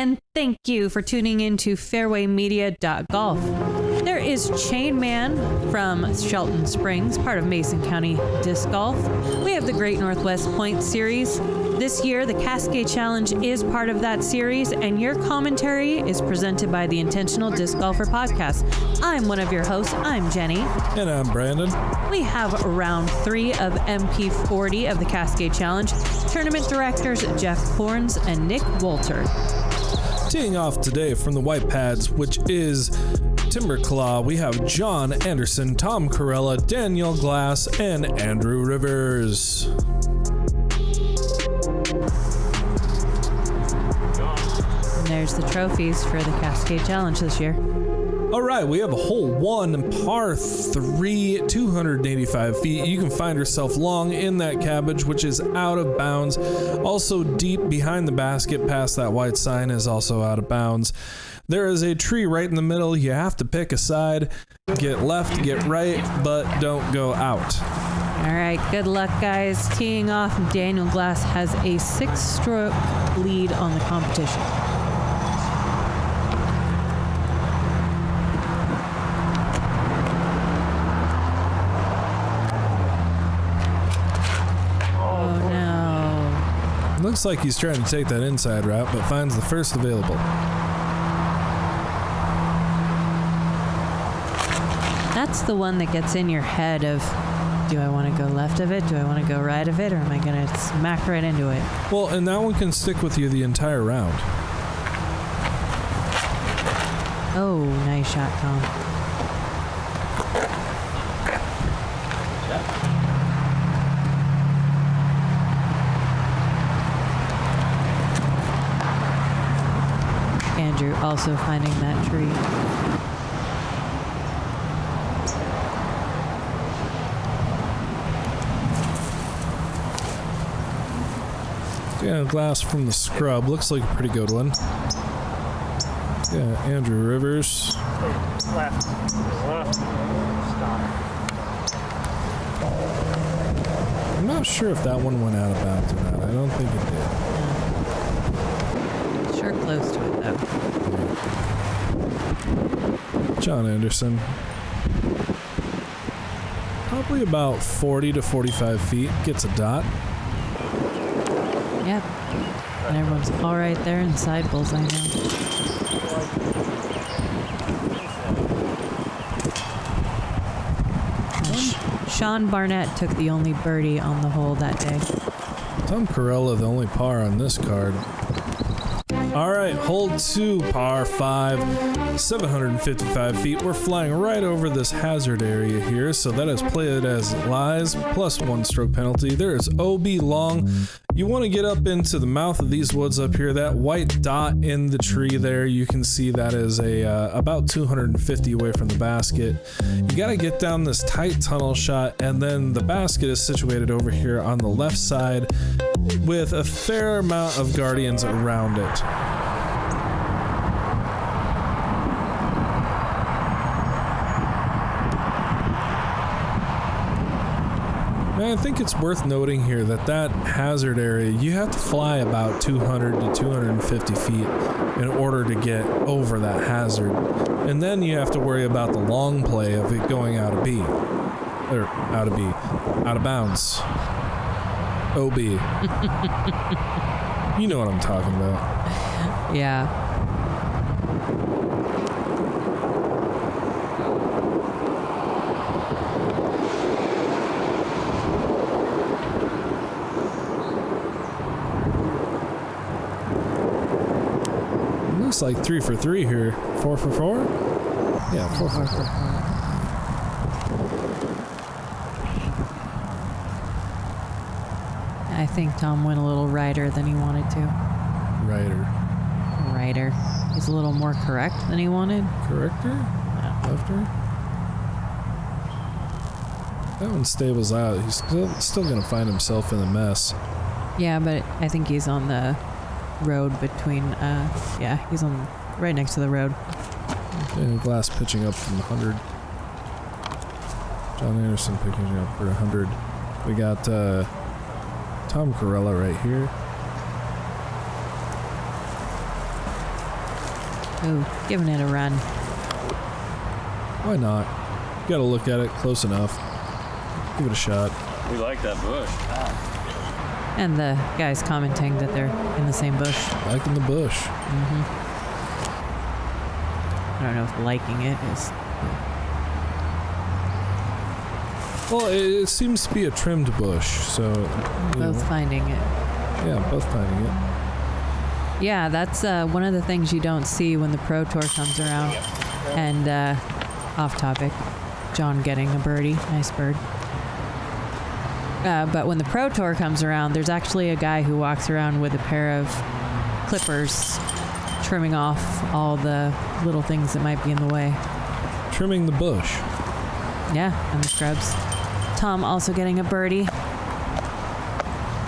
and thank you for tuning in to fairwaymedia.golf. There is Chain Man from Shelton Springs, part of Mason County Disc Golf. We have the Great Northwest Point Series. This year, the Cascade Challenge is part of that series, and your commentary is presented by the Intentional Disc Golfer Podcast. I'm one of your hosts. I'm Jenny. And I'm Brandon. We have round 3 of MP40 of the Cascade Challenge. Tournament directors Jeff Corns and Nick Wolter. Teeing off today from the white pads, which is Timberclaw, we have John Anderson, Tom Corella, Daniel Glass, and Andrew Rivers. And there's the trophies for the Cascade Challenge this year. All right, we have a hole 1, par 3, 285 feet. You can find yourself long in that cabbage, which is out of bounds. Also deep behind the basket past that white sign is also out of bounds. There is a tree right in the middle. You have to pick a side, get left, get right, but don't go out. All right, good luck, guys. Teeing off, Daniel Glass has a 6-stroke lead on the competition. Looks like he's trying to take that inside route, but finds the first available. That's the one that gets in your head of, do I want to go left of it? Do I want to go right of it? Or am I going to smack right into it? Well, and that one can stick with you the entire round. Oh, nice shot, Tom. Andrew also finding that tree. Yeah, Glass from the scrub. Looks like a pretty good one. Yeah, Andrew Rivers. Left. Stop. I'm not sure if that one went out of bounds or not. I don't think it did. Sure close to it, though. John Anderson. Probably about 40 to 45 feet. Gets a dot. Yep. And everyone's all right there inside bullseye now. Sean Barnett took the only birdie on the hole that day. Tom Corella, the only par on this card. All right, hole 2, par 5, 755 feet. We're flying right over this hazard area here, so that is played as lies, plus 1 stroke penalty. There is OB long. You want to get up into the mouth of these woods up here. That white dot in the tree there, you can see that is about 250 away from the basket. You got to get down this tight tunnel shot, and then the basket is situated over here on the left side with a fair amount of guardians around it. I think it's worth noting here that that hazard area, you have to fly about 200 to 250 feet in order to get over that hazard. And then you have to worry about the long play of it going out of bounds. OB. You know what I'm talking about. Yeah. Looks like 3 for 3 here. 4 for 4? Yeah, 4 for 4. I think Tom went a little righter than he wanted to. Righter. He's a little more correct than he wanted. Corrector? Yeah. Lefter? That one stables out. He's still going to find himself in a mess. Yeah, but I think he's on the road between, he's on right next to the road. And Glass pitching up from 100. John Anderson picking up for 100. We got Tom Corella right here. Ooh, giving it a run. Why not? You gotta look at it close enough. Give it a shot. We like that bush. And the guys commenting that they're in the same bush. Liking the bush. I don't know if liking it is. Well, it seems to be a trimmed bush, so... Both finding it. Yeah, both finding it. Yeah, that's one of the things you don't see when the Pro Tour comes around. And off topic, John getting a birdie. Nice bird. But when the Pro Tour comes around, there's actually a guy who walks around with a pair of clippers trimming off all the little things that might be in the way. Trimming the bush. Yeah, and the scrubs. Tom also getting a birdie.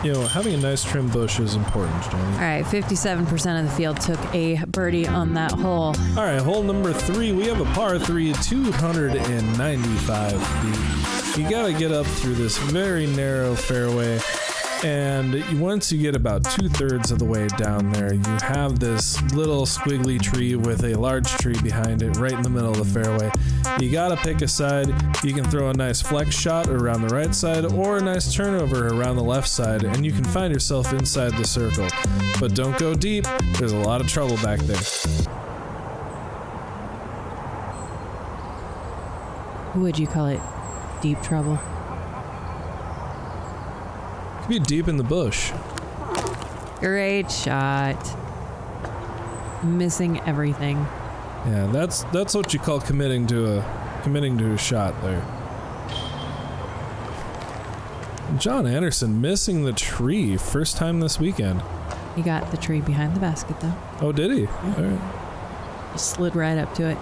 You know, having a nice trim bush is important, Johnny. All right, 57% of the field took a birdie on that hole. All right, hole number 3, we have a par 3, 295 feet. You gotta get up through this very narrow fairway, and once you get about 2/3 of the way down there, you have this little squiggly tree with a large tree behind it right in the middle of the fairway. You gotta pick a side. You can throw a nice flex shot around the right side or a nice turnover around the left side, and you can find yourself inside the circle. But don't go deep, there's a lot of trouble back there. Would you call it deep trouble? Could be deep in the bush. Great shot. Missing everything. Yeah, that's what you call committing to a shot there. John Anderson missing the tree first time this weekend. He got the tree behind the basket though. Oh, did he? Yeah. All right. Just slid right up to it.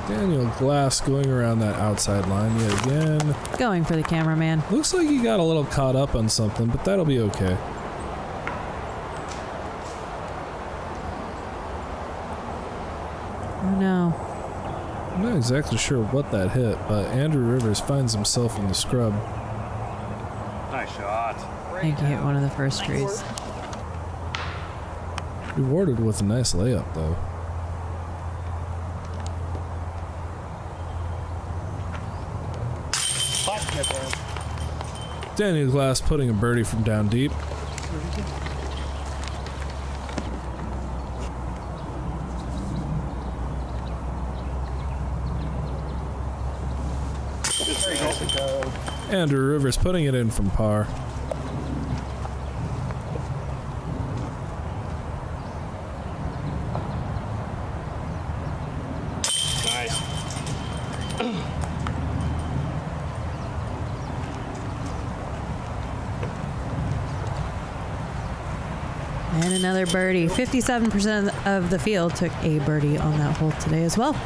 Daniel Glass going around that outside line yet again. Going for the cameraman. Looks like he got a little caught up on something, but that'll be okay. Oh no. I'm not exactly sure what that hit, but Andrew Rivers finds himself in the scrub. Nice shot. I think he hit one of the first trees. Rewarded with a nice layup, though. Daniel Glass putting a birdie from down deep. Andrew Rivers putting it in from par. Nice. And another birdie. 57% of the field took a birdie on that hole today as well.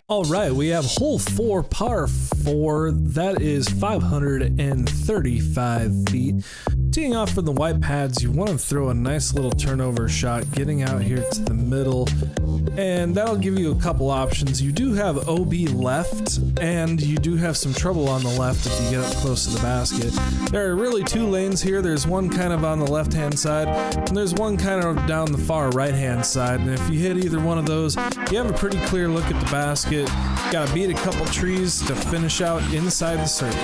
All right, we have hole 4, par 4. That is 535 feet. Teeing off from the white pads, you want to throw a nice little turnover shot, getting out here to the middle, and that'll give you a couple options. You do have OB left, and you do have some trouble on the left if you get up close to the basket. There are really 2 lanes here. There's one kind of on the left-hand side, and there's one kind of down the far right-hand side, and if you hit either one of those, you have a pretty clear look at the basket. Gotta beat a couple trees to finish out inside the circle.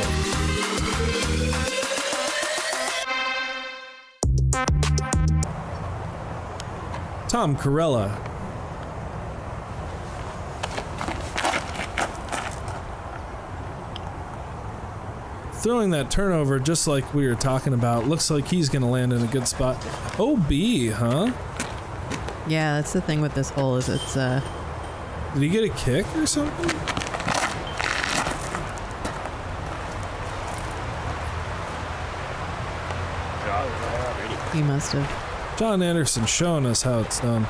Tom Corella. Throwing that turnover just like we were talking about. Looks like he's going to land in a good spot. OB, huh? Yeah, that's the thing with this hole is it's Did he get a kick or something? he must have. John Anderson showing us how it's done.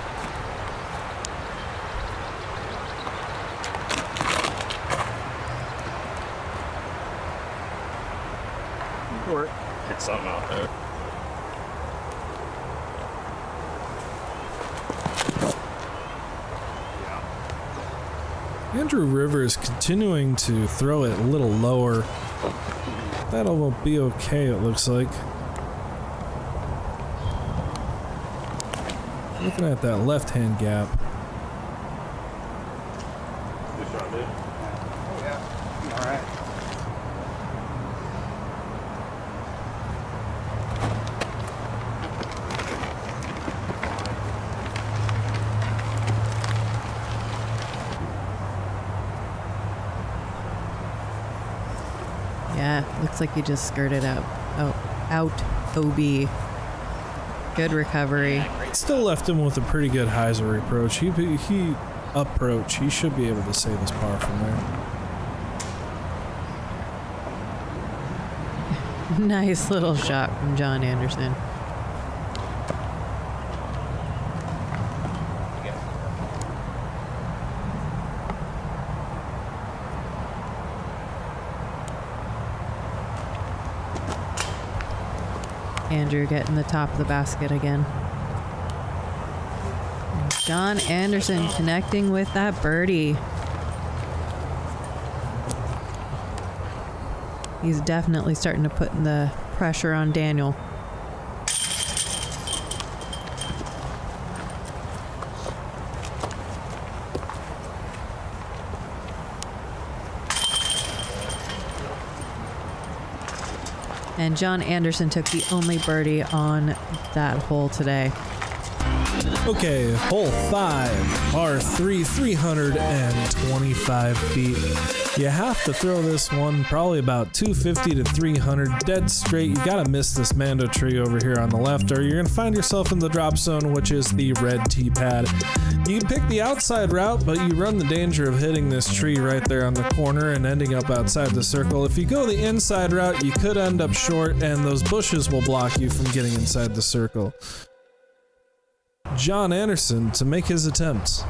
Hit something out there. Andrew Rivers continuing to throw it a little lower. That'll be okay, it looks like. Looking at that left-hand gap. Good shot, dude. Oh, yeah. All right. Yeah, looks like you just skirted out. Oh, out OB. Good recovery. Still left him with a pretty good hyzer approach. He approach. He should be able to save his par from there. Nice little shot from John Anderson. Andrew getting the top of the basket again. And John Anderson connecting with that birdie. He's definitely starting to put the pressure on Daniel. And John Anderson took the only birdie on that hole today. Okay, hole 5, par 3, 325 feet. You have to throw this one probably about 250 to 300, dead straight. You gotta miss this Mando tree over here on the left, or you're gonna find yourself in the drop zone, which is the red tee pad. You can pick the outside route, but you run the danger of hitting this tree right there on the corner and ending up outside the circle. If you go the inside route, you could end up short, and those bushes will block you from getting inside the circle. John Anderson to make his attempt.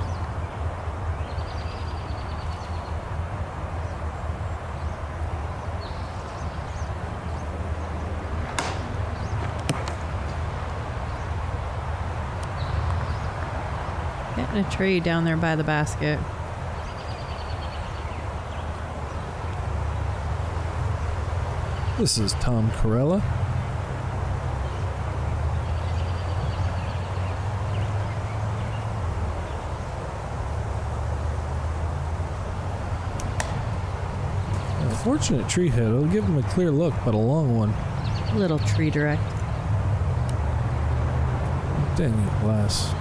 Getting a tree down there by the basket. This is Tom Corella. Unfortunate tree hit. It'll give him a clear look, but a long one. Little tree direct. Dang it, glass.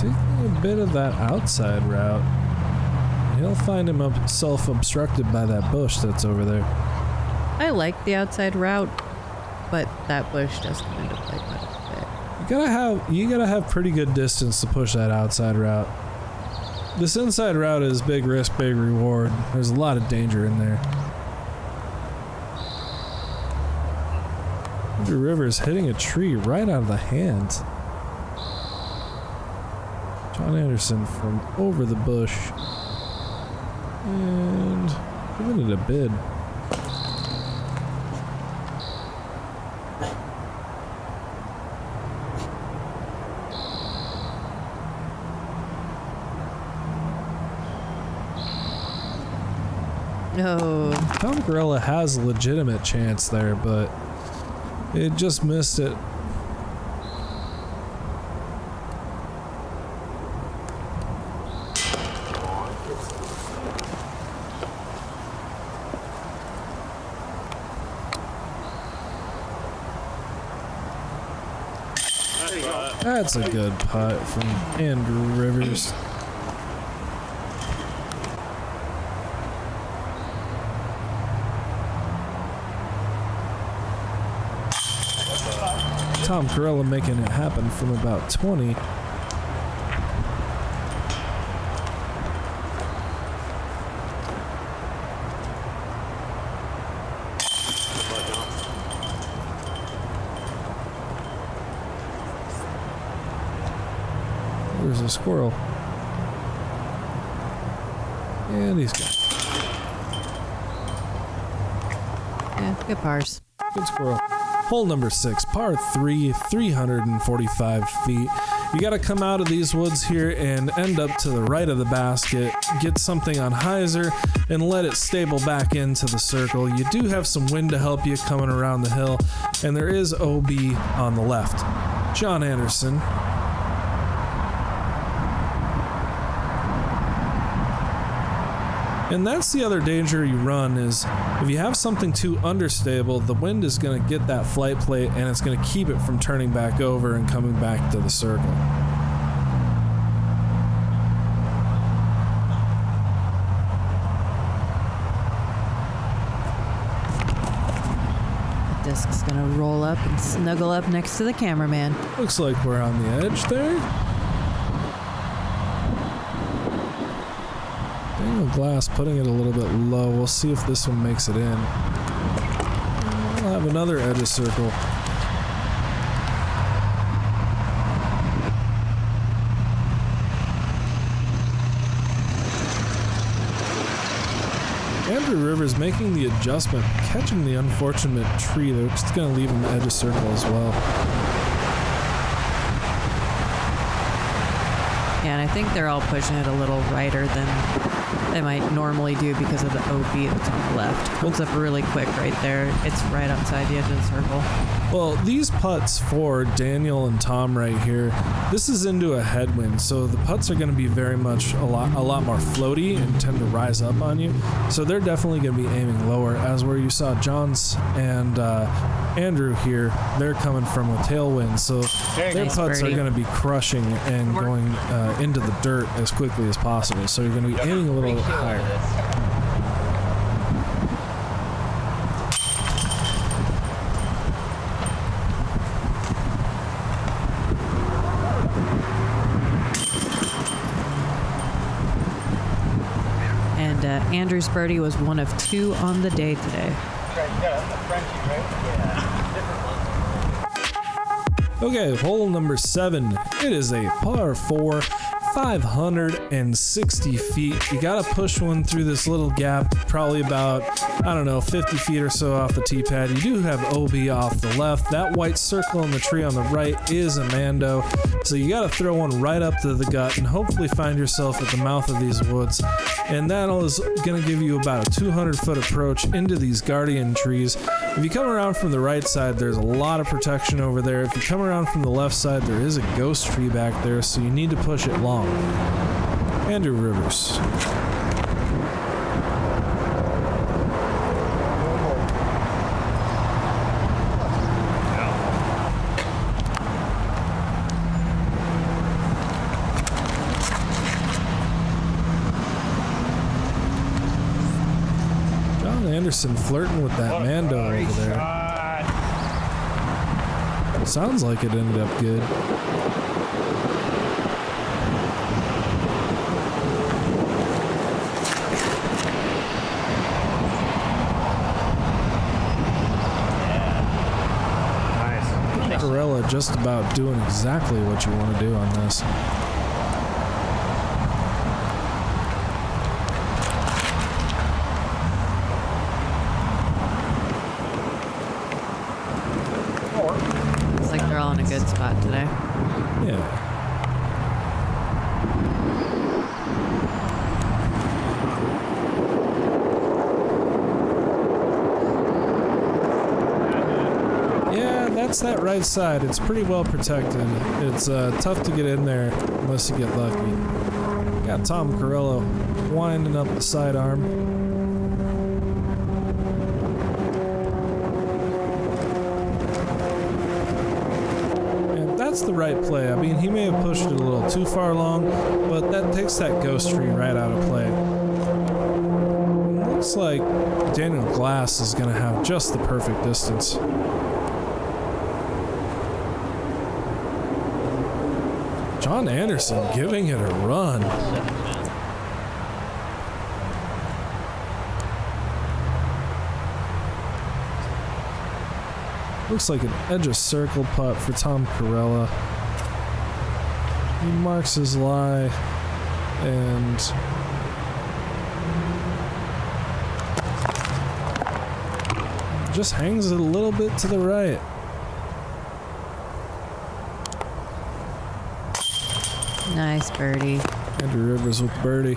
Taking a bit of that outside route. He'll find himself obstructed by that bush that's over there. I like the outside route, but that bush does come into play quite a bit. You gotta have pretty good distance to push that outside route. This inside route is big risk, big reward. There's a lot of danger in there. Andrew Rivers hitting a tree right out of the hand. John Anderson from over the bush. And giving it a bid. No. Tom Corella has a legitimate chance there, but it just missed it. That's a good putt from Andrew Rivers. Tom Corella making it happen from about 20. There's a squirrel. And he's gone. Yeah, good pars. Good squirrel. Hole number 6, par 3, 345 feet. You got to come out of these woods here and end up to the right of the basket, get something on hyzer, and let it stable back into the circle. You do have some wind to help you coming around the hill, and there is OB on the left. John Anderson. And that's the other danger you run is if you have something too understable, the wind is going to get that flight plate and it's going to keep it from turning back over and coming back to the circle. The disc's going to roll up and snuggle up next to the cameraman. Looks like we're on the edge there. Glass, putting it a little bit low. We'll see if this one makes it in. We'll have another edge of circle. Andrew Rivers making the adjustment, catching the unfortunate tree. They're just going to leave him edge of circle as well. Yeah, and I think they're all pushing it a little righter than they might normally do because of the OB that's on the left. Comes up really quick right there. It's right outside the edge of the circle. Well, these putts for Daniel and Tom right here, this is into a headwind, so the putts are going to be very much a lot more floaty and tend to rise up on you. So they're definitely going to be aiming lower, as where you saw John's and Andrew here, they're coming from a tailwind, so their putts are going to be crushing and going into the dirt as quickly as possible. So you're going to be aiming a little higher. And Andrew's birdie was one of 2 on the day today. Okay, hole number 7. It is a par 4, 560 feet. You gotta push one through this little gap, probably about, 50 feet or so off the tee pad. You do have OB off the left. That white circle in the tree on the right is a Mando. So you gotta throw one right up to the gut and hopefully find yourself at the mouth of these woods. And that is gonna give you about a 200-foot approach into these guardian trees. If you come around from the right side, there's a lot of protection over there. If you come around from the left side, there is a ghost tree back there, so you need to push it long. Andrew Rivers. John Anderson flirting with that Mando over there. Sounds like it ended up good. Corella just about doing exactly what you want to do on this. Looks like they're all in a good spot today. Yeah. That's that right side. It's pretty well protected. It's tough to get in there unless you get lucky. Got Tom Corella winding up the sidearm. And that's the right play. I mean, he may have pushed it a little too far long, but that takes that ghost tree right out of play. It looks like Daniel Glass is going to have just the perfect distance. John Anderson giving it a run. Looks like an edge of circle putt for Tom Corella. He marks his lie and just hangs it a little bit to the right. Nice birdie. Andrew Rivers with the birdie.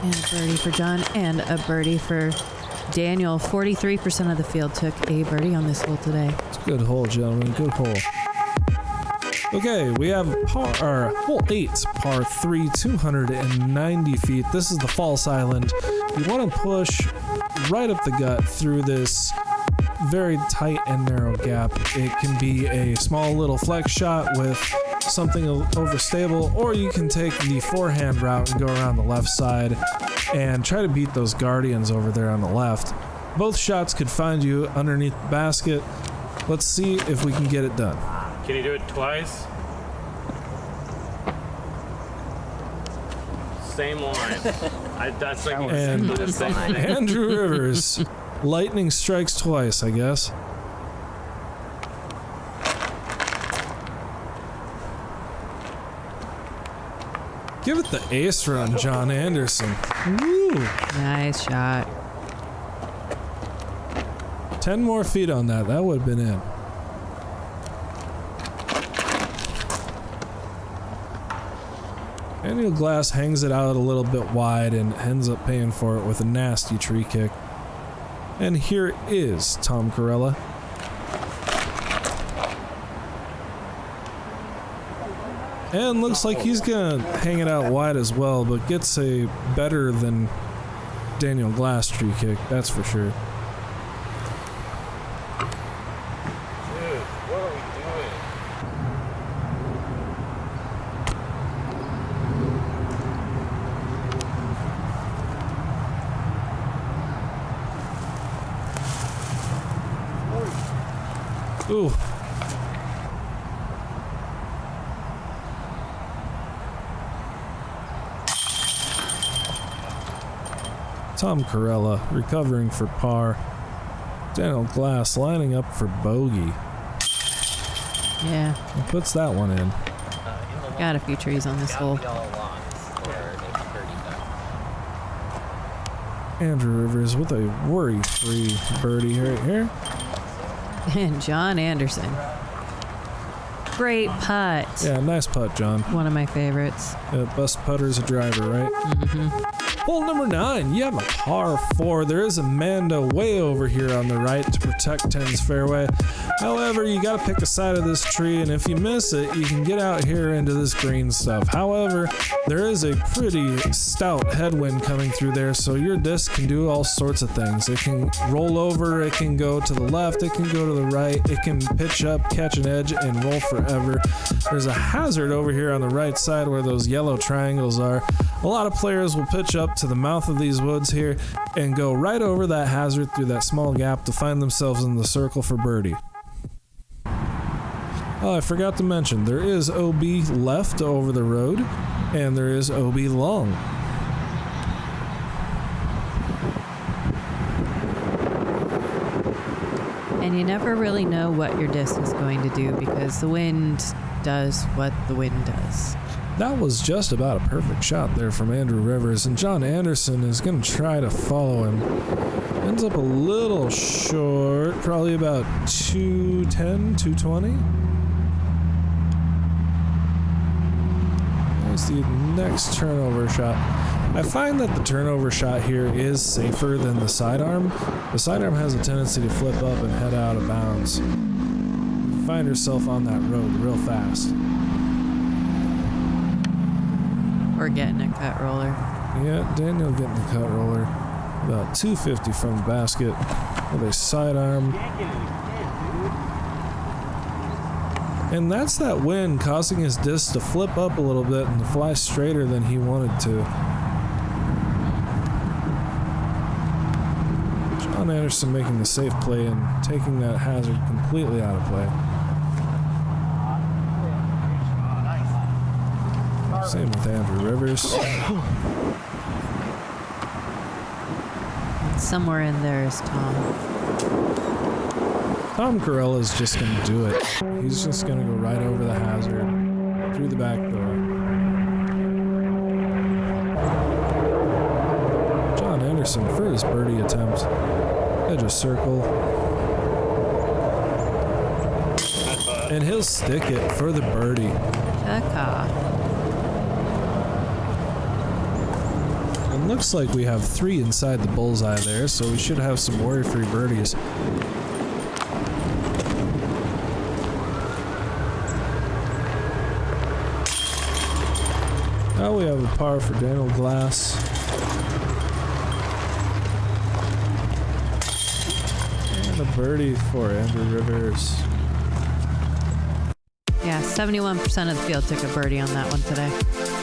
And a birdie for John and a birdie for Daniel. 43% of the field took a birdie on this hole today. It's a good hole, gentlemen. Good hole. Okay, we have hole 8, par 3, 290 feet. This is the false island. You want to push right up the gut through this very tight and narrow gap. It can be a small little flex shot with something overstable, or you can take the forehand route and go around the left side and try to beat those guardians over there on the left. Both shots could find you underneath the basket. Let's see if we can get it done. Can you do it twice? Same line. That's like And the same thing. Andrew Rivers, lightning strikes twice, I guess. Give it the ace run, John Anderson. Woo! Nice shot. 10 more feet on that. That would have been in. Daniel Glass hangs it out a little bit wide and ends up paying for it with a nasty tree kick. And here is Tom Corella. And looks like he's gonna hang it out wide as well, but gets a better than Daniel Glass tree kick, that's for sure. Dude, what are we doing? Ooh. Tom Corella recovering for par. Daniel Glass lining up for bogey. Yeah, He puts that one in. got a few trees on this hole. Andrew Rivers with a worry-free birdie right here. And John Anderson. Great putt. Yeah, nice putt, John. One of my favorites. Best putter's a driver, right? Mm-hmm. Hole number 9, you have a par 4. There is a Mando way over here on the right to protect 10's fairway. However, you got to pick a side of this tree, and if you miss it, you can get out here into this green stuff. However, there is a pretty stout headwind coming through there, so your disc can do all sorts of things. It can roll over, it can go to the left, it can go to the right, it can pitch up, catch an edge, and roll forever. There's a hazard over here on the right side where those yellow triangles are. A lot of players will pitch up to the mouth of these woods here and go right over that hazard through that small gap to find themselves in the circle for birdie. Oh, I forgot to mention, there is OB left over the road, and there is OB long. And you never really know what your disc is going to do because the wind does what the wind does. That was just about a perfect shot there from Andrew Rivers, and John Anderson is going to try to follow him. Ends up a little short, probably about 210, 220. There's the next turnover shot. I find that the turnover shot here is safer than the sidearm. The sidearm has a tendency to flip up and head out of bounds. You find yourself on that road real fast. Or getting a cut roller. Yeah, Daniel getting the cut roller. About 250 from the basket with a sidearm. And that's that wind causing his disc to flip up a little bit and to fly straighter than he wanted to. John Anderson making the safe play and taking that hazard completely out of play. Same with Andrew Rivers. And somewhere in there is Tom. Tom Corella is just going to do it. He's just going to go right over the hazard. through the back door. John Anderson for his birdie attempt. Edge of circle. And he'll stick it for the birdie. It looks like we have 3 inside the bullseye there, so we should have some worry-free birdies. Now we have a par for Daniel Glass. And a birdie for Andrew Rivers. Yeah, 71% of the field took a birdie on that one today.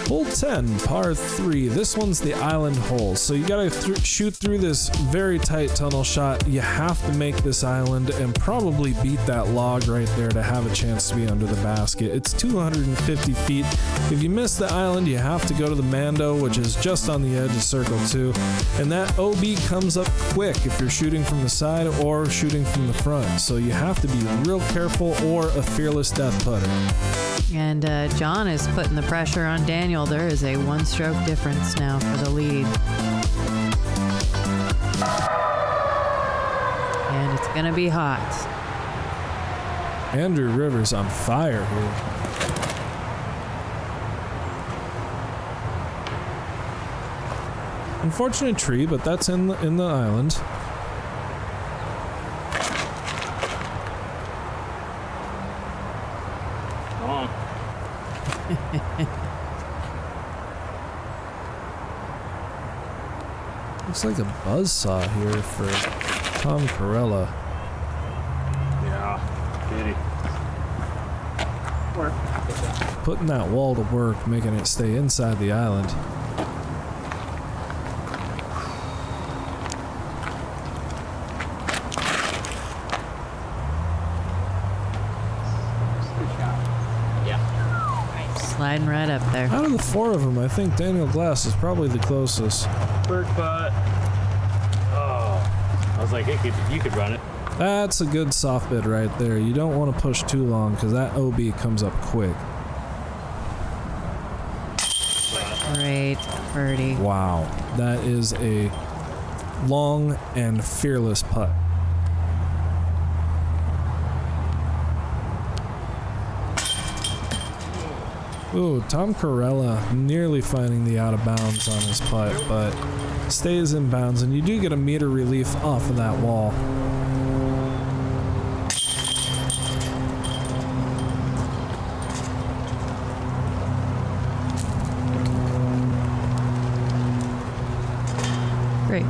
Hole 10, par 3. This one's the island hole. So you gotta shoot through this very tight tunnel shot. You have to make this island and probably beat that log right there to have a chance to be under the basket. It's 250 feet. If you miss the island, you have to go to the Mando, which is just on the edge of circle 2. And that OB comes up quick if you're shooting from the side or shooting from the front. So you have to be real careful or a fearless death putter. And John is putting the pressure on Daniel. There is a 1-stroke difference now for the lead. And it's going to be hot. Andrew Rivers on fire here. Unfortunate tree, but that's in the island. Looks like a buzzsaw here for Tom Corella. Yeah, kitty. Work. Putting that wall to work, making it stay inside the island. Sliding right up there. Out of the 4 of them, I think Daniel Glass is probably the closest. Bird putt. Oh, I was like, hey, you could run it. That's a good soft bid right there. You don't want to push too long because that OB comes up quick. Great birdie. Wow, that is a long and fearless putt. Ooh, Tom Corella nearly finding the out of bounds on his putt, but stays in bounds, and you do get a meter relief off of that wall. Great.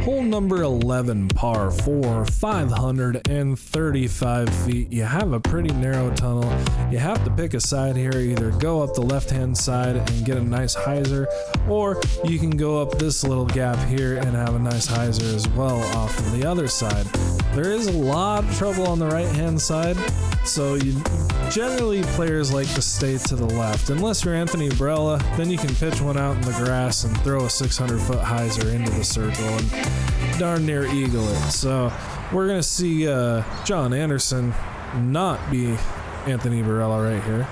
Hole number 11, par 4, 535 feet. You have a pretty narrow tunnel. You have to pick a side here. Either go up the left-hand side and get a nice hyzer, or you can go up this little gap here and have a nice hyzer as well off of the other side. There is a lot of trouble on the right-hand side, so generally players like to stay to the left. Unless you're Anthony Corella, then you can pitch one out in the grass and throw a 600-foot hyzer into the circle and darn near eagle it. So we're going to see John Anderson not be Anthony Corella right here.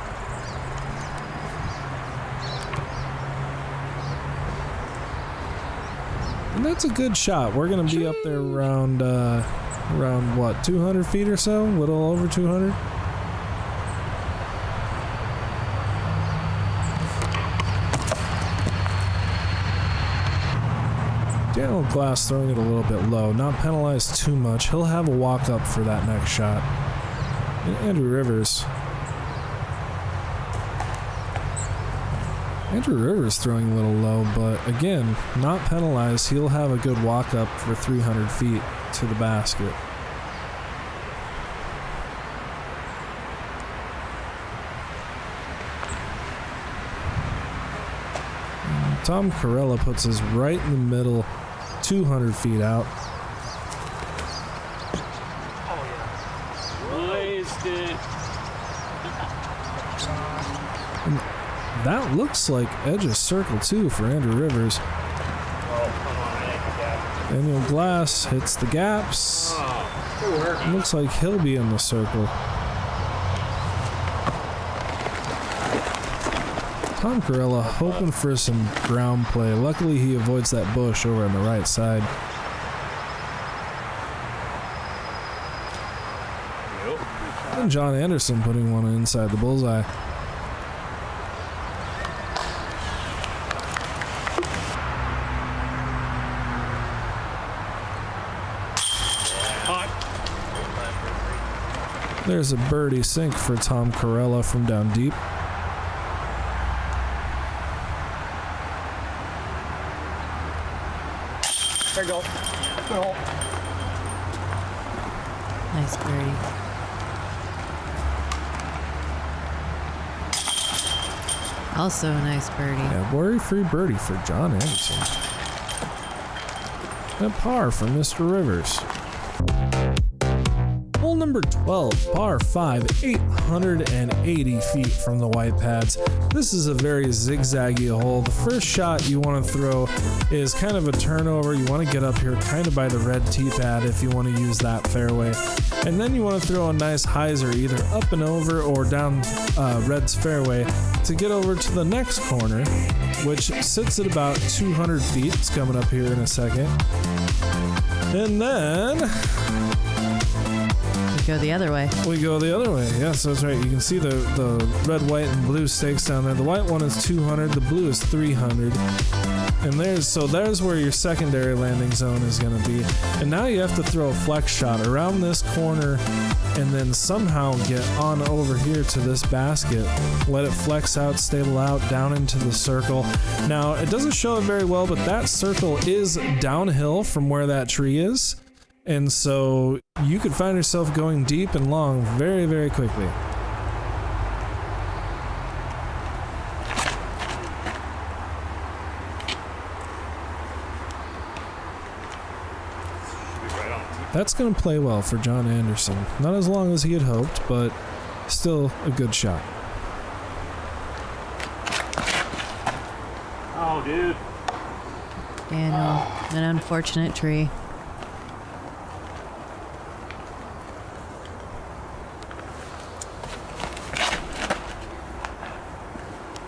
And that's a good shot. We're going to be up there around what, 200 feet or so? A little over 200? Daniel Glass throwing it a little bit low, not penalized too much. He'll have a walk up for that next shot. And Andrew Rivers throwing a little low, but again, not penalized. He'll have a good walk up for 300 feet to the basket. And Tom Corella puts his right in the middle, 200 feet out. Blazed it. And that looks like edge of circle 2 for Andrew Rivers. Oh, come on, Daniel Glass hits the gaps. Good work. Looks like he'll be in the circle. Tom Corella hoping for some ground play. Luckily, he avoids that bush over on the right side. And John Anderson putting one inside the bullseye. There's a birdie sink for Tom Corella from down deep. There you go. Good hole. Nice birdie. Also a nice birdie. Yeah, worry-free birdie for John Anderson. And par for Mr. Rivers. Hole number 12, par 5, 880 feet from the white pads. This is a very zigzaggy hole. The first shot you want to throw is kind of a turnover. You want to get up here kind of by the red tee pad if you want to use that fairway. And then you want to throw a nice hyzer either up and over or down red's fairway to get over to the next corner, which sits at about 200 feet. It's coming up here in a second. And then Go the other way. we go the other way. Yes, that's right. You can see the red, white, and blue stakes down there. The white one is 200. The blue is 300. And there's where your secondary landing zone is going to be. And now you have to throw a flex shot around this corner and then somehow get on over here to this basket. Let it flex out, stable out, down into the circle. Now, it doesn't show it very well, but that circle is downhill from where that tree is. And so you could find yourself going deep and long very, very quickly. That's going to play well for John Anderson. Not as long as he had hoped, but still a good shot. Oh, dude. Daniel, an unfortunate tree.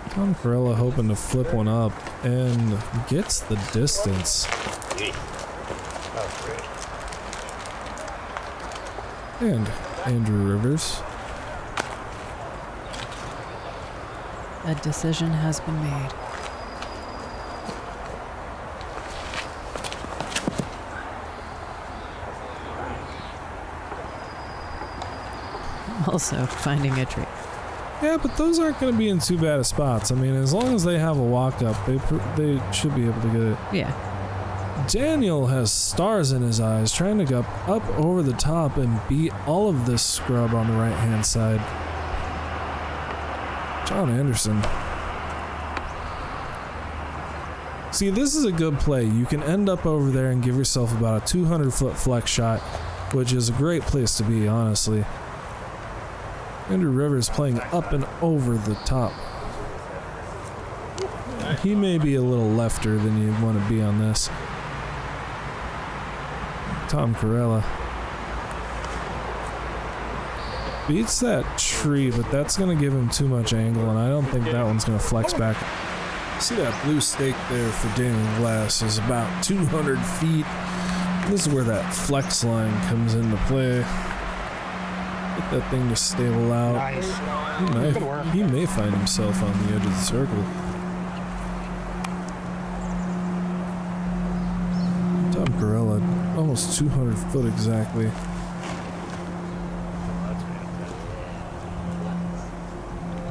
Tom Corella hoping to flip one up and gets the distance. And Andrew Rivers. A decision has been made. Also, finding a tree. Yeah, but those aren't going to be in too bad of spots. I mean, as long as they have a walk-up, they should be able to get it. Yeah. Daniel has stars in his eyes, trying to go up over the top and beat all of this scrub on the right-hand side. John Anderson. See, this is a good play. You can end up over there and give yourself about a 200-foot flex shot, which is a great place to be, honestly. Andrew Rivers playing up and over the top. He may be a little lefter than you'd want to be on this. Tom Corella beats that tree, but that's going to give him too much angle, and I don't think that one's going to flex back. See that blue stake there for Daniel Glass is about 200 feet. This is where that flex line comes into play. Get that thing to stable out. Nice. He may find himself on the edge of the circle. Tom Corella, almost 200 foot exactly.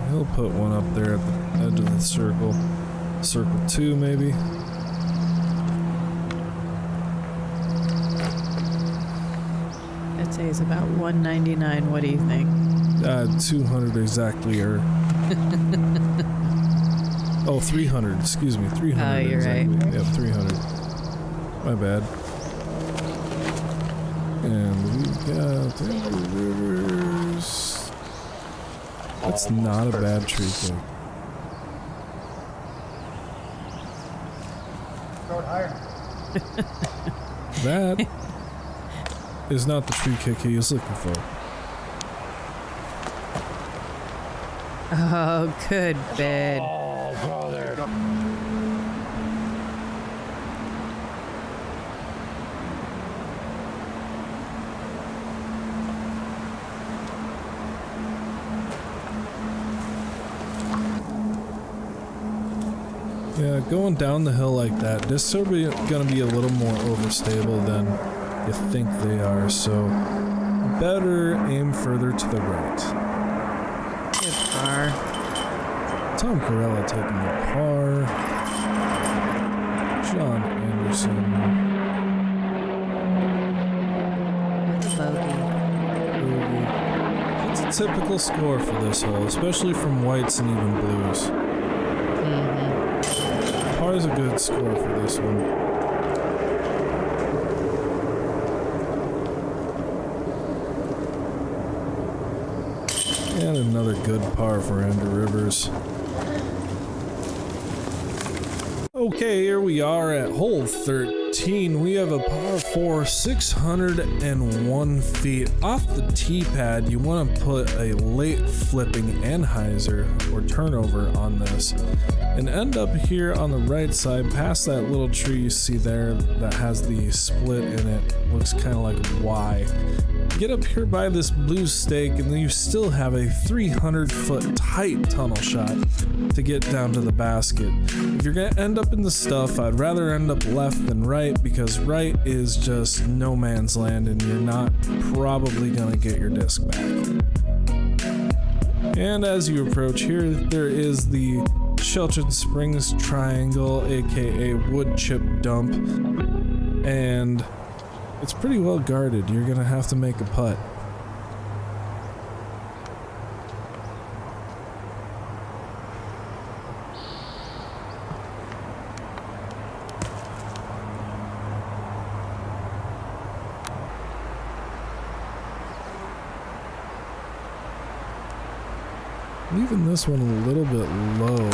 He'll put one up there at the edge of the circle. Circle 2 maybe. I'd say it's about 199. What do you think? 200 exactly, or... oh, 300, excuse me, 300 Oh, you're exactly. right. Yep, 300. My bad. And we've got Andrew Rivers. That's not a bad tree kick. Throw it higher. That is not the tree kick he is looking for. Oh, good bid. Oh, brother. Yeah, going down the hill like that, this is gonna be a little more overstable than you think they are, so better aim further to the right. Good par. Tom Corella taking the par. John Anderson. With a bogey. It's a typical score for this hole, especially from whites and even blues. Par is a good score for this one. And another good par for Andrew Rivers. Okay, here we are at hole 13. We have a par 4, 601 feet. Off the tee pad, you want to put a late flipping anhyzer or turnover on this. And end up here on the right side, past that little tree you see there that has the split in it. Looks kind of like a Y. Get up here by this blue stake, and then you still have a 300-foot tight tunnel shot to get down to the basket. If you're gonna end up in the stuff, I'd rather end up left than right, because right is just no man's land and you're not probably gonna get your disc back. And as you approach here, there is the Shelton Springs Triangle, aka wood chip dump, and it's pretty well guarded. You're gonna have to make a putt. Leaving this one a little bit low.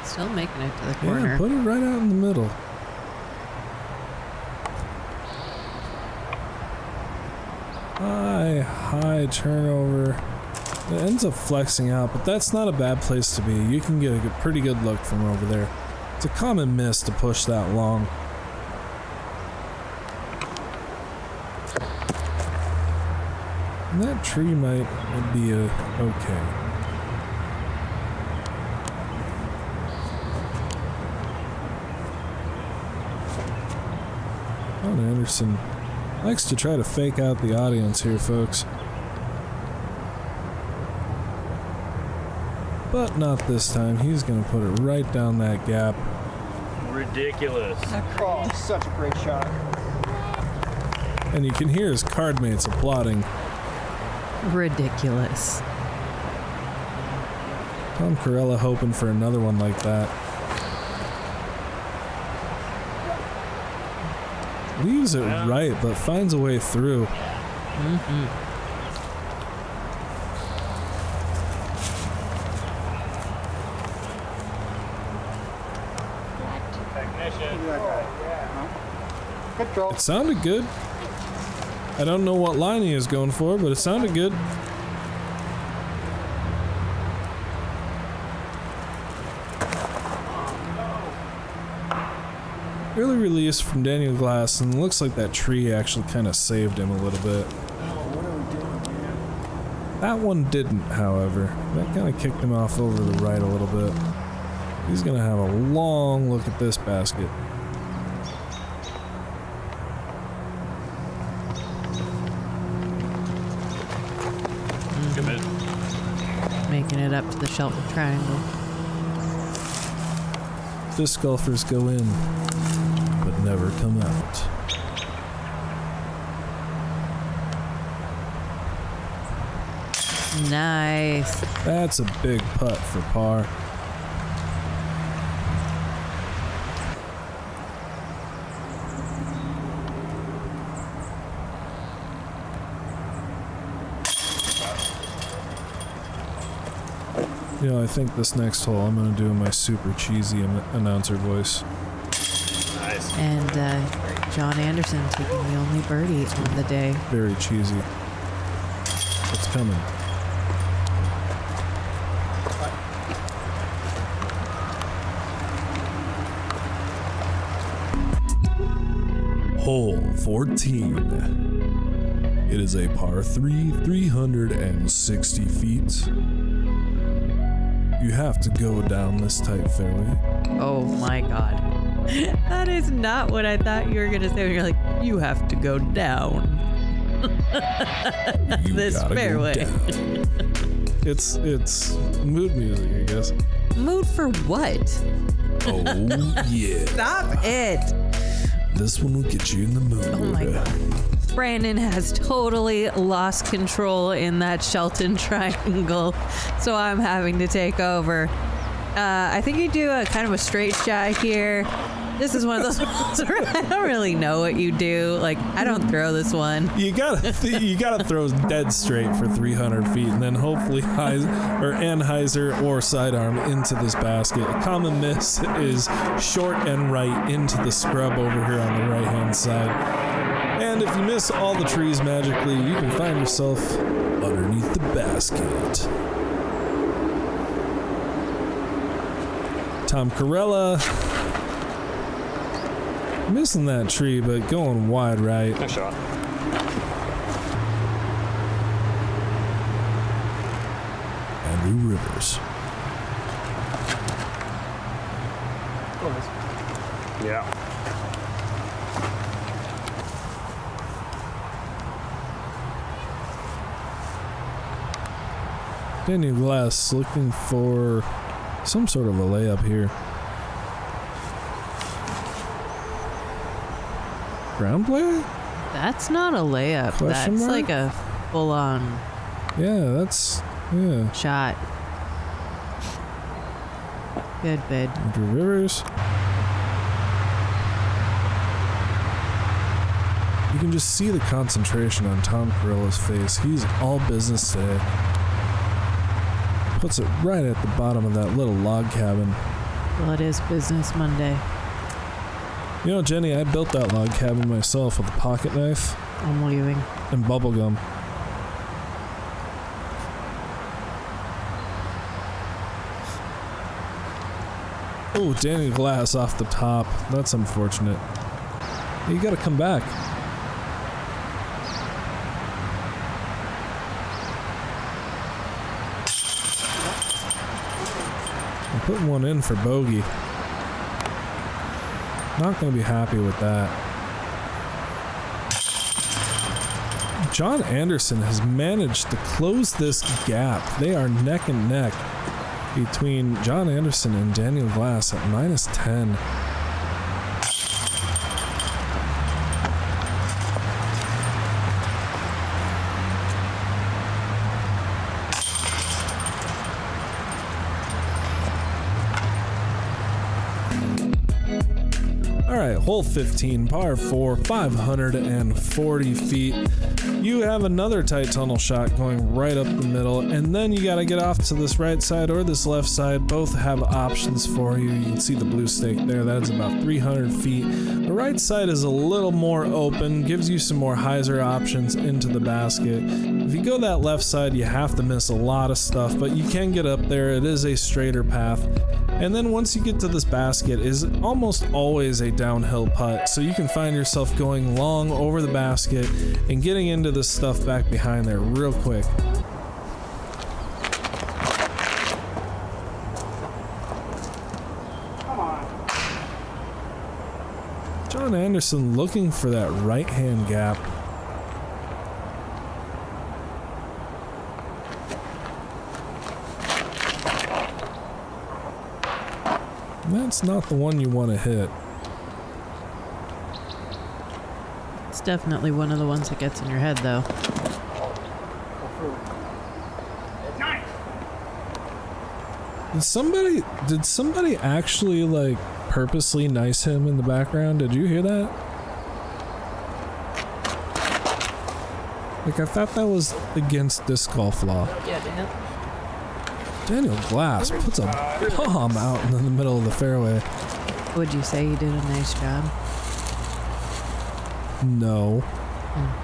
Still making it to the corner. Yeah, put it right out in the middle. High turnover. It ends up flexing out, but that's not a bad place to be. You can get a pretty good look from over there. It's a common miss to push that long. And that tree might be okay. John Anderson likes to try to fake out the audience here, folks. But not this time. He's going to put it right down that gap. Ridiculous. Oh, such a great shot. And you can hear his card mates applauding. Ridiculous. Tom Corella hoping for another one like that. Leaves it right, but finds a way through. Good throw. It sounded good. I don't know what line he is going for, but it sounded good. Early release from Daniel Glass, and it looks like that tree actually kind of saved him a little bit. That one didn't, however. That kind of kicked him off over the right a little bit. He's going to have a long look at this basket. Making it up to the Shelton Triangle. Disc golfers go in, but never come out. Nice. That's a big putt for par. You know, I think this next hole I'm going to do my super cheesy announcer voice. Nice. And John Anderson taking the only birdie on the day. Very cheesy. It's coming. Hole 14. It is a par 3, 360 feet. You have to go down this tight fairway. Oh my God. That is not what I thought you were going to say when you're like, you have to go down this gotta go fairway. down. It's mood music, I guess. Mood for what? Oh, yeah. Stop it. This one will get you in the mood. Oh my God. Brandon has totally lost control in that Shelton triangle, so I'm having to take over. I think you do a kind of a straight shot here. This is one of those ones where I don't really know what you do. Like, I don't throw this one. You gotta throw dead straight for 300 feet, and then hopefully Anheuser or sidearm into this basket. A common miss is short and right into the scrub over here on the right hand side. And if you miss all the trees magically, you can find yourself underneath the basket. Tom Corella missing that tree, but going wide right. Nice shot. Andrew Rivers. Yeah. Daniel Glass looking for some sort of a layup here. Ground play? That's not a layup. Question That's mark? like a full-on Yeah. shot. Good bid. Andrew Rivers. You can just see the concentration on Tom Corella's face. He's all business today. Puts it right at the bottom of that little log cabin. Well, it is Business Monday. You know, Jenny, I built that log cabin myself with a pocket knife I'm leaving. and bubble gum. Oh, Daniel Glass off the top. That's unfortunate. You gotta come back. I'm putting one in for bogey. Not gonna be happy with that. John Anderson has managed to close this gap. They are neck and neck between John Anderson and Daniel Glass at -10. All right, hole 15, par 4, 540 feet. You have another tight tunnel shot going right up the middle, and then you got to get off to this right side or this left side. Both have options for you. You can see the blue stake there. That is about 300 feet. The right side is a little more open, gives you some more hyzer options into the basket. If you go that left side, you have to miss a lot of stuff, but you can get up there. It is a straighter path. And then once you get to this basket, is almost always a downhill putt, so you can find yourself going long over the basket and getting into this stuff back behind there real quick. Come on. John Anderson looking for that right hand gap. That's not the one you want to hit. It's definitely one of the ones that gets in your head, though. Nice. Did somebody actually like purposely nice him in the background? Did you hear that? Like, I thought that was against disc golf law. Yeah, Dan. Daniel Glass puts a bomb out in the middle of the fairway. Would you say you did a nice job? No.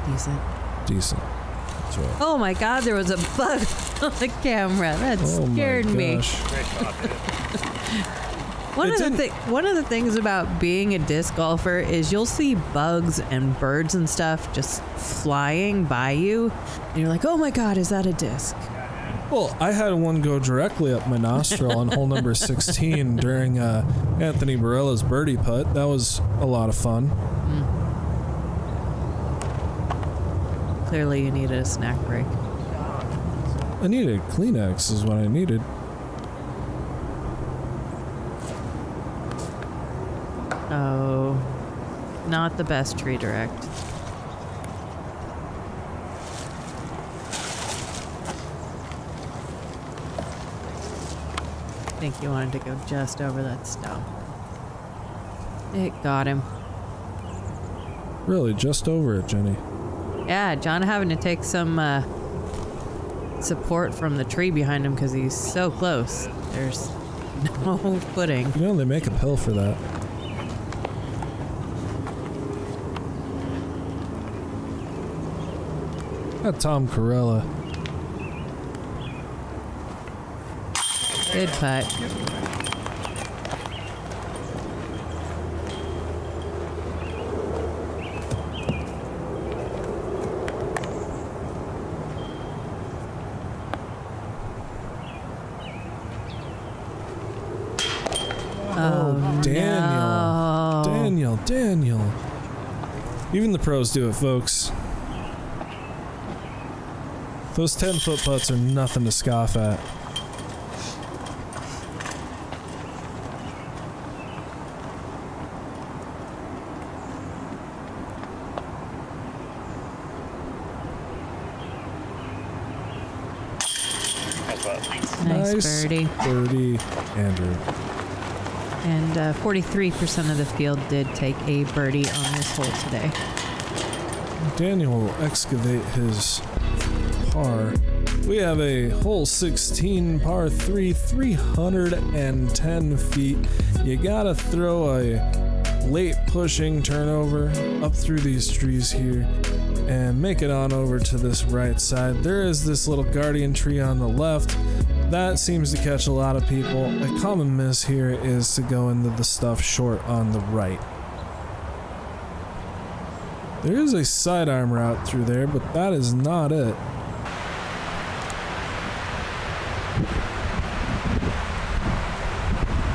Decent. Decent. That's right. Oh my God, there was a bug on the camera. That scared me. Great shot, dude. One of the things about being a disc golfer is you'll see bugs and birds and stuff just flying by you, and you're like, "Oh my God, is that a disc?" Well, I had one go directly up my nostril on hole number 16 during Anthony Barella's birdie putt. That was a lot of fun. Clearly, you needed a snack break. I needed Kleenex is what I needed. Oh, not the best tree direct. I think you wanted to go just over that stump. It got him. Really, just over it, Jenny. Yeah, John having to take some support from the tree behind him because he's so close. There's no footing. You know, they make a pill for that. That Tom Corella. Good putt. Oh, Daniel. no. Daniel. Even the pros do it, folks. Those 10-foot putts are nothing to scoff at. Nice birdie. Birdie, Andrew. And 43% of the field did take a birdie on this hole today. Daniel will excavate his par. We have a hole 16 par 3, 310 feet. You gotta throw a late pushing turnover up through these trees here and make it on over to this right side. There is this little guardian tree on the left. That seems to catch a lot of people. A common miss here is to go into the stuff short on the right. There is a sidearm route through there, but that is not it.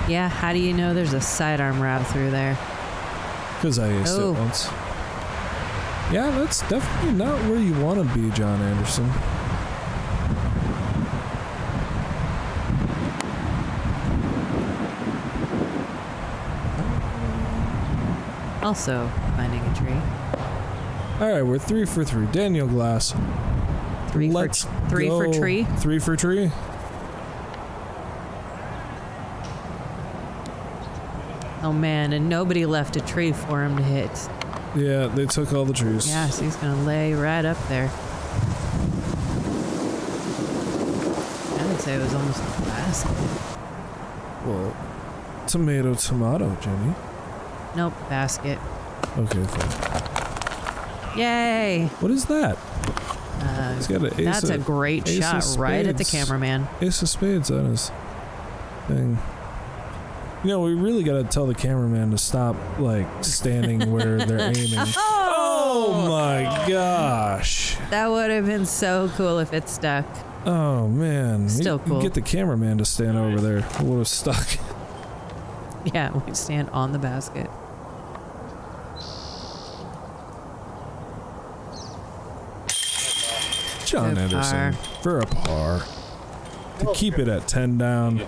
Yeah, how do you know there's a sidearm route through there? Because I aced it once. Yeah, that's definitely not where you want to be, John Anderson. Also finding a tree. Alright, we're 3 for 3. Daniel Glass. Three for tree? 3 for tree? Oh man, and nobody left a tree for him to hit. Yeah, they took all the trees. Yeah, so he's gonna lay right up there. I would say it was almost a basket. Well, tomato, Jenny. Nope, basket. Okay, fine. Yay! What is that? He's got an ace That's a great shot right at the cameraman. Ace of spades on his thing. You know, we really gotta tell the cameraman to stop, like, standing where they're aiming. Oh my gosh! That would have been so cool if it stuck. Oh man. Still cool. You get the cameraman to stand over there. It would have stuck. Yeah, we stand on the basket. John Good Anderson par. for a par. To keep it at 10 down.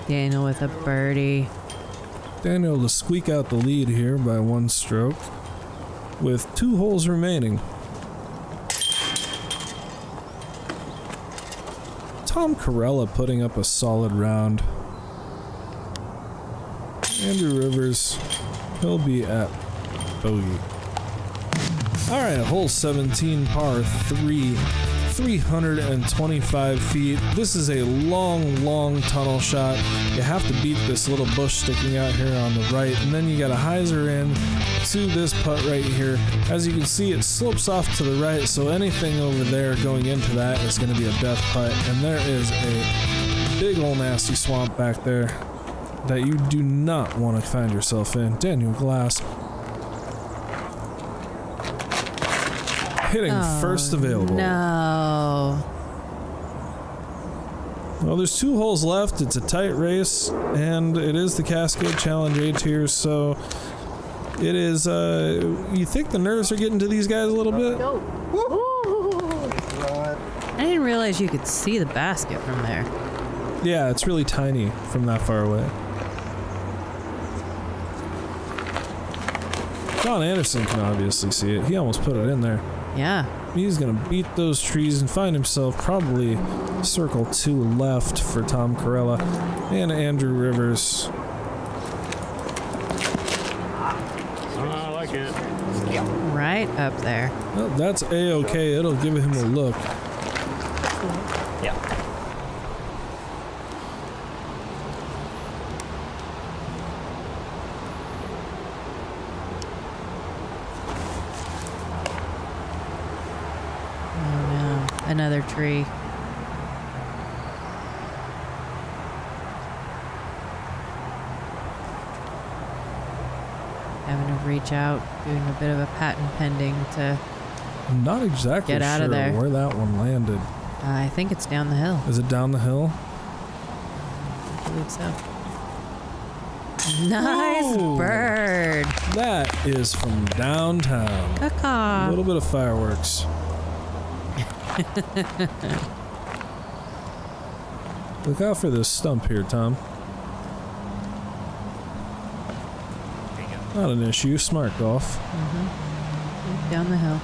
Daniel with a birdie. Daniel to squeak out the lead here by 1 stroke with 2 holes remaining. Tom Corella putting up a solid round. Andrew Rivers, he'll be at bogey. Alright, hole 17, par 3, 325 feet. This is a long tunnel shot. You have to beat this little bush sticking out here on the right, and then you got a hyzer in to this putt right here. As you can see, it slopes off to the right, so anything over there going into that is going to be a death putt, and there is a big old nasty swamp back there that you do not want to find yourself in. Daniel Glass hitting first available. No. Well, there's 2 holes left. It's a tight race, and it is the Cascade Challenge A tier, so it is, you think the nerves are getting to these guys a little bit? I didn't realize you could see the basket from there. Yeah, it's really tiny from that far away. John Anderson can obviously see it. He almost put it in there. Yeah. He's gonna beat those trees and find himself probably circle 2 left for Tom Corella and Andrew Rivers. I like it. Right up there. Well, that's A-okay. It'll give him a look. Yeah. Another tree. Having to reach out, doing a bit of a patent pending to I'm not exactly get out sure of there. where that one landed. I think it's down the hill. Is it down the hill? I believe so. Nice Whoa. bird. That is from downtown. A Caw. little bit of fireworks. Look out for this stump here, Tom. Not an issue. Smart golf. Down the hill.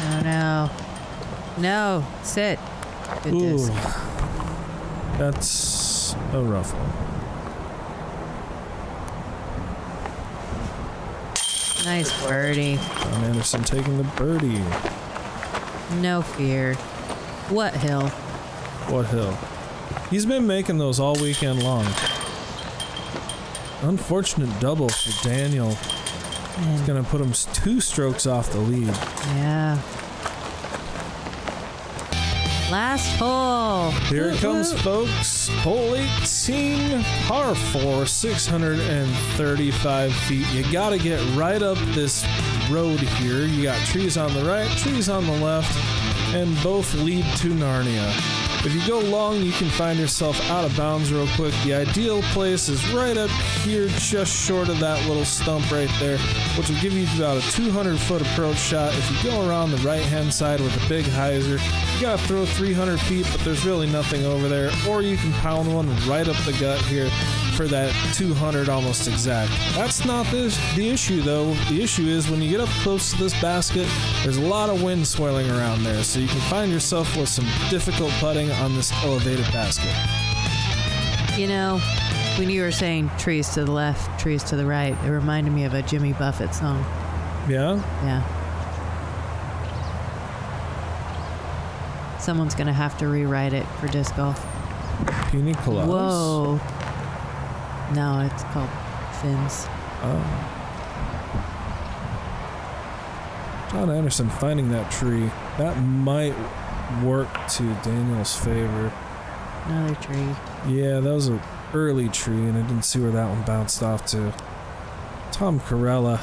Oh no. No. Sit. Goodness. Ooh. That's a rough one. Nice birdie. John Anderson taking the birdie. No fear. What hill? What hill? He's been making those all weekend long. Unfortunate double for Daniel. It's gonna put him 2 strokes off the lead. Yeah. Last hole. Here it comes, folks. Hole 18, par 4, 635 feet. You gotta get right up this road here. You got trees on the right, trees on the left, and both lead to Narnia. If you go long, you can find yourself out of bounds real quick. The ideal place is right up here, just short of that little stump right there, which will give you about a 200-foot approach shot. If you go around the right-hand side with a big hyzer, you gotta throw 300 feet, but there's really nothing over there. Or you can pound one right up the gut here for that 200 almost exact. That's not the issue though. The issue is when you get up close to this basket, there's a lot of wind swirling around there, so you can find yourself with some difficult putting on this elevated basket. You know, when you were saying trees to the left, trees to the right, it reminded me of a Jimmy Buffett song. Yeah? Yeah. Someone's gonna have to rewrite it for disc golf. Pina coladas. Whoa. No, it's called fins. Oh. John Anderson finding that tree. That might work to Daniel's favor. Another tree. Yeah, that was an early tree, and I didn't see where that one bounced off to. Tom Corella.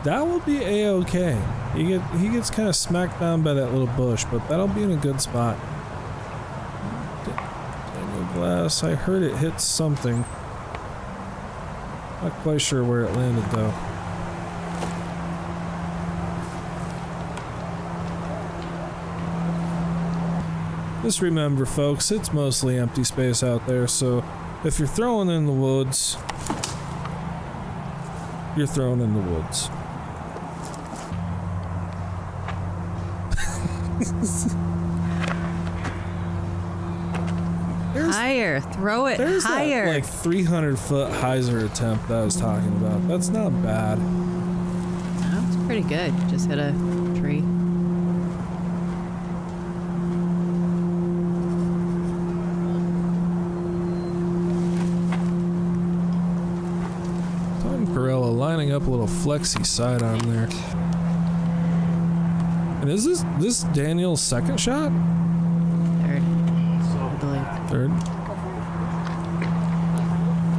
That will be A-okay. He gets kind of smacked down by that little bush, but that'll be in a good spot. Daniel Glass, I heard it hit something. Not quite sure where it landed though. Just remember, folks, it's mostly empty space out there, so if you're throwing in the woods, you're throwing in the woods. higher. Throw it There's higher. that, like 300-foot hyzer attempt that I was talking about. That's not bad. That's pretty good. Just hit a tree. Tom Corella lining up a little flexi side on there. And is this Daniel's second shot? Third, I believe. Third.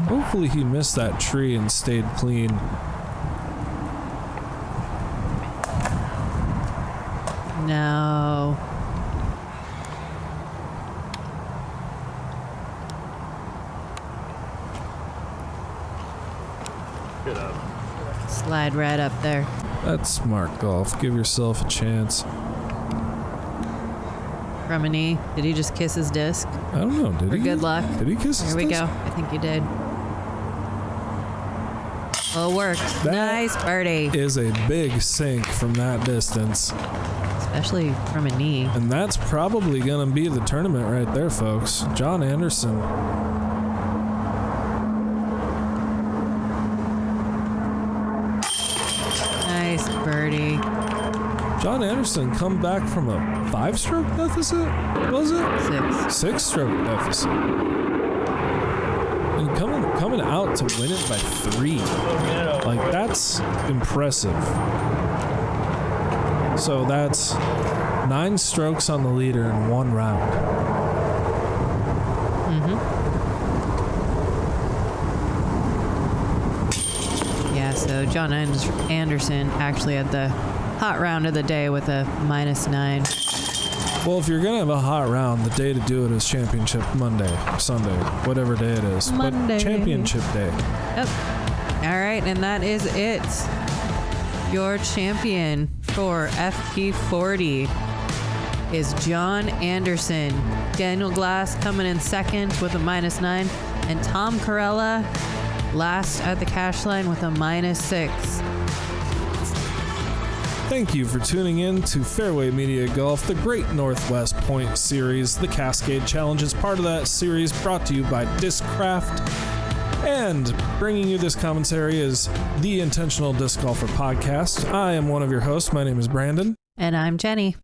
Hopefully he missed that tree and stayed clean. No. Good up. Slide right up there. That's smart golf. Give yourself a chance. From a knee. Did he just kiss his disc? I don't know. Did For he? good luck. Did he kiss his Here we disc? go. I think he did. Well, it worked. That Nice birdie. Is a big sink from that distance. Especially from a knee. And that's probably going to be the tournament right there, folks. John Anderson. Nice birdie. John Anderson come back from a 5-stroke deficit, was it? 6. 6-stroke deficit. And coming out to win it by 3. Like, that's impressive. So that's 9 strokes on the leader in 1 round. Yeah, so John Anderson actually had the hot round of the day with a -9. Well, if you're going to have a hot round, the day to do it is Championship Monday, Sunday, whatever day it is. Monday. But Championship Day. Yep. All right, and that is it. Your champion for FP40 is John Anderson. Daniel Glass coming in second with a -9, and Tom Corella last at the cash line with a -6. Thank you for tuning in to Fairway Media Golf, the Great Northwest Point Series. The Cascade Challenge is part of that series, brought to you by Discraft. And bringing you this commentary is the Intentional Disc Golfer Podcast. I am one of your hosts. My name is Brandon. And I'm Jenny.